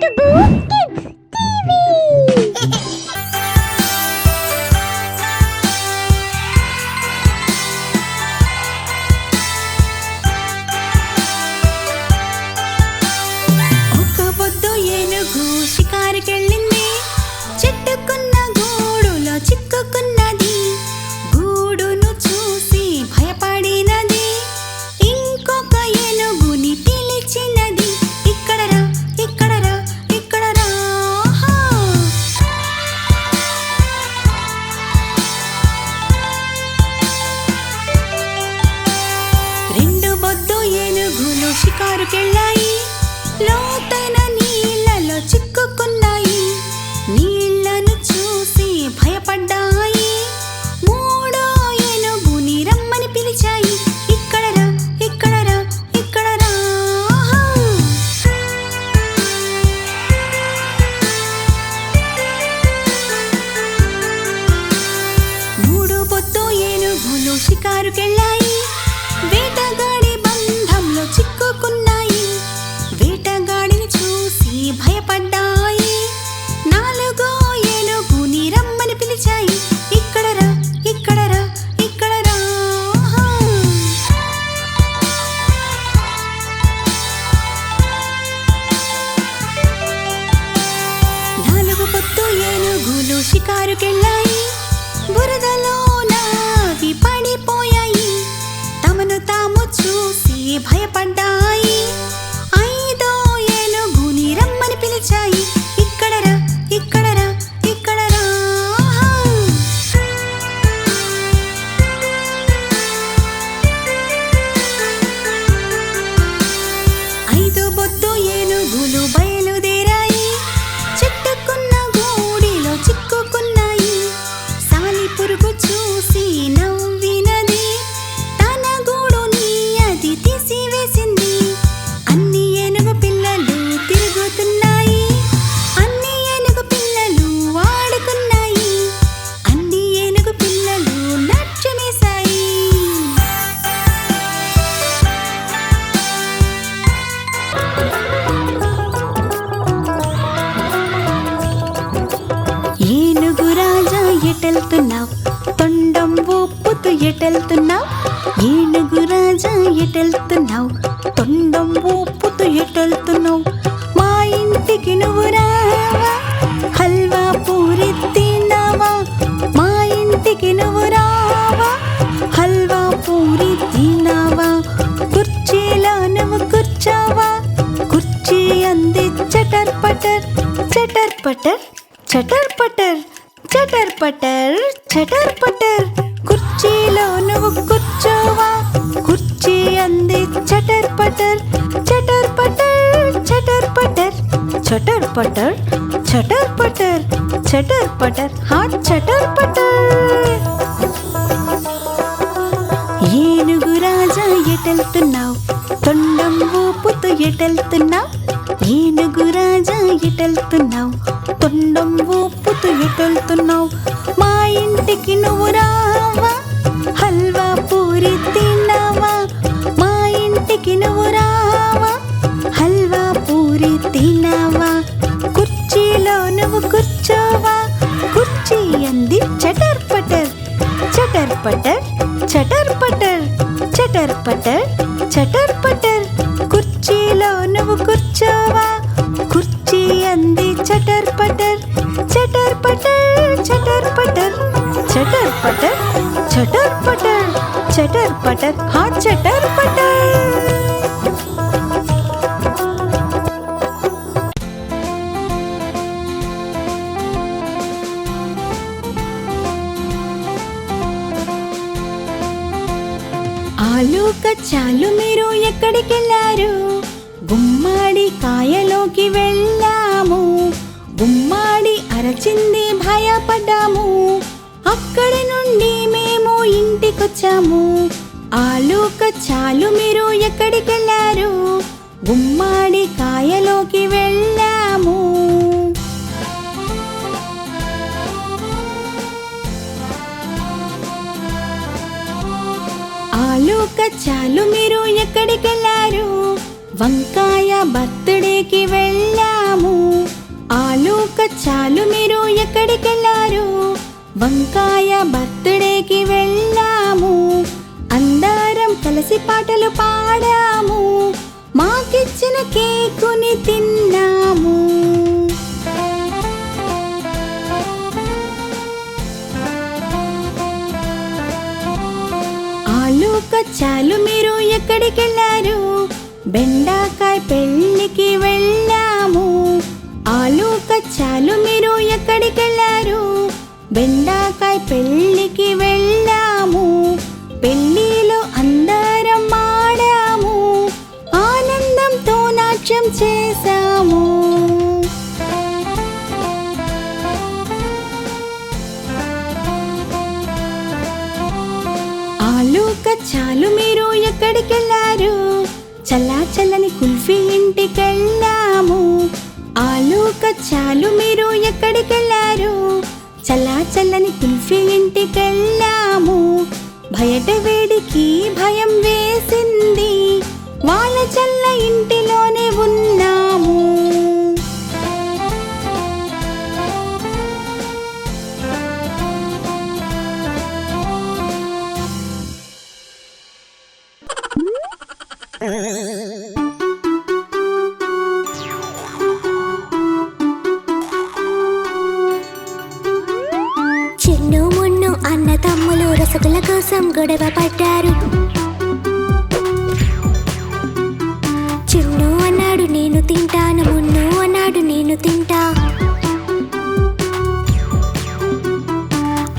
Tubu Kids TV. ఒక పొద్దు ఏనుగు షికారుకెళ్ళింది. చెట్టుకున్న గూడులో చిక్కుకున్నది. గూడును చూసి భయపడినది. ఇంకొక ఏనుగుని పిలిచినది. ఇక్కడ రా, ఇక్కడ రా, ఇక్కడ రా. రెండు బొద్దు ఏనుగులు షికారుకెళ్ళాయి. లోతైన నీళ్ళలో చిక్కుకున్నాయి. నీళ్లను చూసి భయపడ్డాయి. మూడో ఏనుగుని రమ్మని పిలిచాయి. ఇక్కడ రా, ఇక్కడ రా, ఇక్కడ రా. మూడు బొద్దు ఏనుగులు షికారుకెళ్ళాయి. వేటగాడి బంధంలో చిక్కుకున్నాయి. వేటగాడిని చూసి భయపడ్డాయి. నాలుగో ఏనుగుని రమ్మని పిలిచాయి. ఇక్కడ రా, ఇక్కడ రా, ఇక్కడ రా. నాలుగు పొద్దు ఏనుగులు షికారుకెళ్ళాయి. బురదలో నావి పడిపోయాయి. తమను తాము చూసి భయపడ్డాయి. ఐదో ఏనుగుని రమ్మని పిలిచాయి. ఇక్కడ రా, ఇక్కడ రా, ఇక్కడ రా. ఐదు బొద్దు ఏనుగులు బయలుదేరాయి. చెట్టుకున్న గూడిలో చిక్కుకున్నాయి. సాలి పురుగు చూసి నవ్వినది. తన గూడుని అది తీసివేసింది. అన్ని ఏనుగు పిల్లలు తిరుగుతున్నాయి. అన్ని ఏనుగు పిల్లలు ఆడుకున్నాయి. అన్ని ఏనుగు పిల్లలు నాట్యమేశాయి. ఏనుగు రాజా ఎటెళ్తున్నావ్? తొండం ఊపుతూ ఎటెళ్తున్నావ్? ఏనుగు రాజా ఎటెళ్తున్నావ్? తొండం ఊపుతూ ఎటెళ్తున్నావ్? మా ఇంటికి నువ్వు రావా? హల్వా పూరి తిన్నావా? మా ఇంటికి నువ్వు రావా? హల్వా పూరి తిన్నావా? కుర్చీలో నువ్వు కూర్చోవా? కుర్చీ అంది చటర్ పటర్, చటర్ పటర్, చటర్ పటర్, చటర్ పటర్, చటర్ పటర్. కుర్చీలో నువ్వు కూర్చోవా? కుర్చీ అంది చటర్ పటర్, చటర్ పటర్, చటర్ పటర్, చటర్ పటర్, చటర్ పటర్, చటర్ పటర్, హా చటర్ పటర్. ఏనుగు రాజా ఎటెళ్తున్నావ్? తొండం ఊపుతూ ఎటెళ్తున్నావ్? ఏనుగు రాజా ఎటెళ్తున్నావ్? తొండం ఊపుతూ ఎటెళ్తున్నావ్? మా ఇంటికి నువ్వు రావా? హల్వా పూరి తిన్నావా? మా ఇంటికి నువ్వు రావా? హల్వా పూరి తిన్నావా? కుర్చీలో నువ్వు కూర్చోవా? కుర్చీ అంది చటర్ పటర్, చటర్ పటర్, చటర్ పటర్, చటర్ పటర్, చటర్ పటర్. కుర్చీలో నువ్వు కూర్చోవా? కుర్చీ అంది చటర్ పటర్, చటర్ పటర్, చటర్ పటర్, చటర్ పటర్, చటర్ పటర్, చటర్ పటర్, హా చటర్ పటర్. ఆలు కచ్చాలు మీరు ఎక్కడికెళ్ళారు? గుమ్మడి కాయలోకి వెళ్ళాము. గుమ్మడి అరచింది భయపడ్డాము. అక్కడి నుండి మేము ఇంటికొచ్చాము. ఆలు కచ్చాలు మీరు ఎక్కడికెళ్ళారు? గుమ్మడి కాయలోకి వెళ్ళాము. ఆలు కచ్చాలు మీరు ఎక్కడికెళ్ళారు? వంకాయ బర్త్డేకి వెళ్ళాము. వంకాయ బర్త్డేకి వెళ్ళాము, అందరం కలిసి పాటలు పాడాము, మాకిచ్చిన కేకుని తిన్నాము. ఆలు కచ్చాలు మీరు ఎక్కడికెళ్ళారు? బెండకాయ పెళ్ళికి వెళ్ళాము. ఆలు కచ్చాలు మీరు ఎక్కడికెళ్ళారు? బెండకాయ పెళ్ళికి వెళ్ళాము. పెళ్ళిలో అందరం ఆడాము, ఆనందంతో నాట్యం చేశాము. ఆలు కచ్చాలు మీరు ఎక్కడికెళ్ళారు? చల్లా చల్లని కుల్ఫీ ఇంటికెళ్ళాము. ఆలు కచ్చాలు మీరు ఎక్కడికెళ్ళారు? చల్లా చల్లని కుల్ఫీ ఇంటికెళ్ళాము. బయట వేడికి భయం వేసింది, వాళ్ళ చల్ల ఇంటిలోనే ఉన్నాము. చిన్ను మున్ను అన్న తమ్ములు రసగుల కోసం గొడవ పడ్డారు. చిన్ను అన్నాడు నేను తింటాను, మున్ను అన్నాడు నేను తింటా.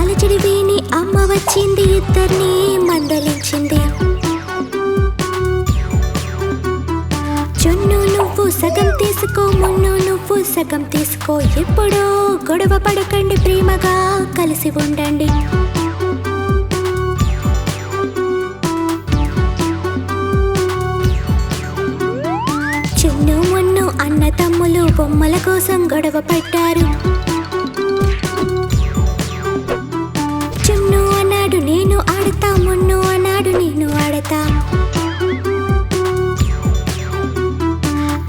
అలజడి విని అమ్మ వచ్చింది, ఇద్దరిని మందలించింది. చున్ను నువ్వు సగం తీసుకో, మున్ను నువ్వు సగం తీసుకో, ఎప్పుడూ గొడవ పడకండి, ప్రేమగా కలిసి ఉండండి. చున్ను మున్ను అన్న తమ్ములు బొమ్మల కోసం గొడవ పడ్డారు. చున్ను అన్నాడు నేను ఆడతా, మున్ను అన్నాడు నేను ఆడతా.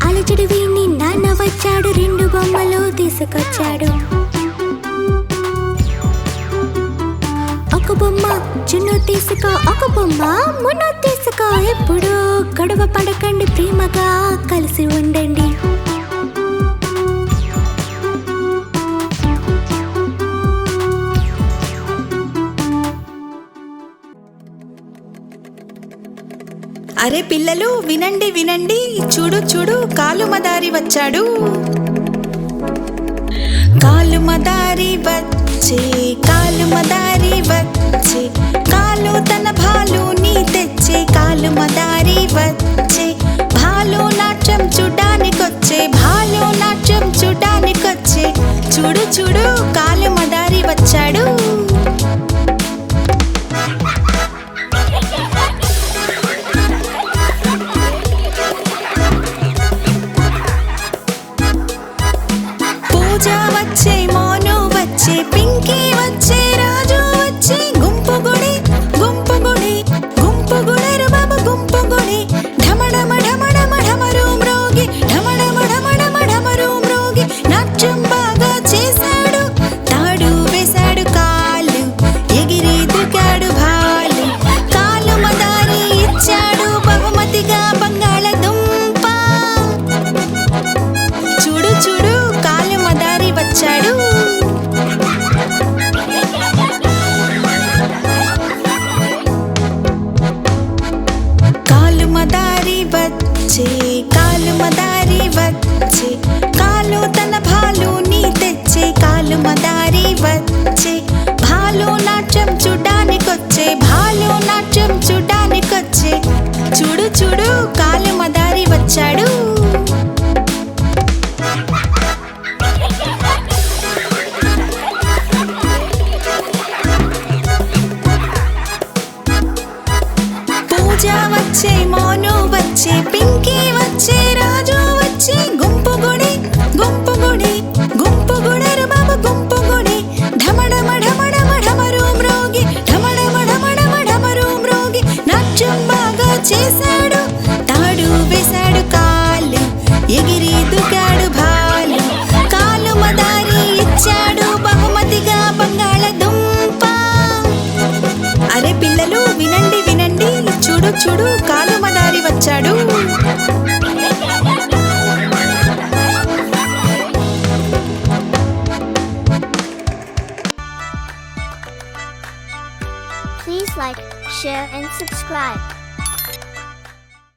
అలజడి విని నాన్న వచ్చాడు, రెండు బొమ్మలు తీసుకొచ్చాడు. ఒక బొమ్మ చున్ను తీసుకో, ఒక బొమ్మ మున్ను తీసుకో, ఎప్పుడూ గొడవ పడకండి, ప్రేమగా కలిసి ఉండండి. అరే పిల్లలు వినండి వినండి, చూడు చూడు కాలుమదారి వచ్చాడు. కాలుమదారి వచ్చే, కాలుమదారి వచ్చే, కాలు తన భాలుని తెచ్చే, కాలుమదారి వచ్చే, భాలు నాట్యం చూడ్డానికొచ్చే, భాలు నాట్యం చూడ్డానికొచ్చే, చూడు చూడు కాలుమదారి వచ్చాడు. పూజ వచ్చే, మోను వచ్చే, పింకీ వచ్చే, రాజు వచ్చే, గుంపు గుడి గుంపు గుడి గుంపు గుడేరు బాబు గుంపు గుడి, ఢమఢమడి చూడు కాలు మదారి వచ్చాడు. Please like, share and subscribe.